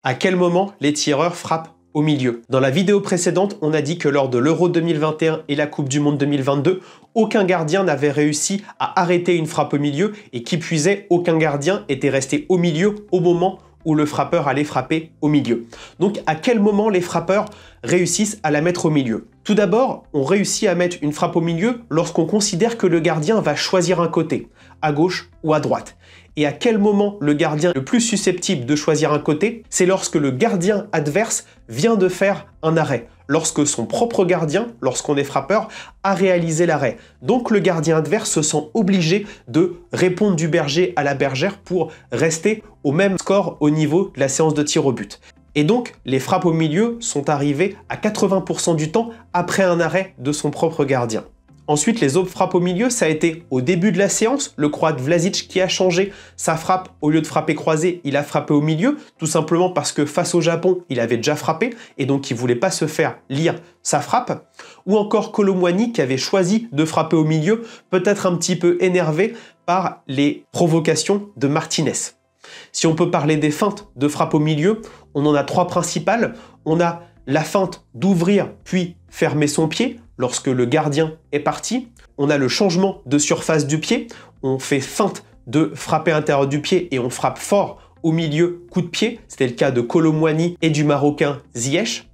À quel moment les tireurs frappent au milieu? Dans la vidéo précédente, on a dit que lors de l'Euro 2021 et la Coupe du Monde 2022, aucun gardien n'avait réussi à arrêter une frappe au milieu et qui plus est, aucun gardien était resté au milieu au moment où le frappeur allait frapper au milieu. Donc à quel moment les frappeurs réussissent à la mettre au milieu? Tout d'abord, on réussit à mettre une frappe au milieu lorsqu'on considère que le gardien va choisir un côté, à gauche ou à droite. Et à quel moment le gardien le plus susceptible de choisir un côté? C'est lorsque le gardien adverse vient de faire un arrêt. Lorsque son propre gardien, lorsqu'on est frappeur, a réalisé l'arrêt. Donc le gardien adverse se sent obligé de répondre du berger à la bergère pour rester au même score au niveau de la séance de tir au but. Et donc, les frappes au milieu sont arrivées à 80% du temps après un arrêt de son propre gardien. Ensuite, les autres frappes au milieu, ça a été au début de la séance, le Croate Vlasic qui a changé sa frappe. Au lieu de frapper croisé, il a frappé au milieu, tout simplement parce que face au Japon, il avait déjà frappé et donc il ne voulait pas se faire lire sa frappe. Ou encore Kolo Muani qui avait choisi de frapper au milieu, peut-être un petit peu énervé par les provocations de Martinez. Si on peut parler des feintes de frappe au milieu, on en a trois principales. On a la feinte d'ouvrir puis fermer son pied lorsque le gardien est parti. On a le changement de surface du pied. On fait feinte de frapper à l'intérieur du pied et on frappe fort au milieu coup de pied. C'était le cas de Kolo Muani et du Marocain Ziyech.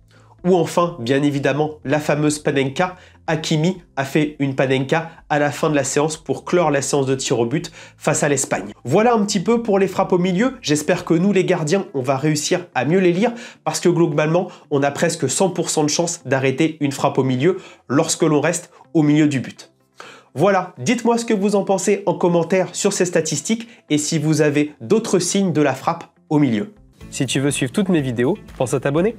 Ou enfin, bien évidemment, la fameuse panenka. Hakimi a fait une panenka à la fin de la séance pour clore la séance de tir au but face à l'Espagne. Voilà un petit peu pour les frappes au milieu. J'espère que nous, les gardiens, on va réussir à mieux les lire parce que globalement, on a presque 100% de chance d'arrêter une frappe au milieu lorsque l'on reste au milieu du but. Voilà, dites-moi ce que vous en pensez en commentaire sur ces statistiques et si vous avez d'autres signes de la frappe au milieu. Si tu veux suivre toutes mes vidéos, pense à t'abonner.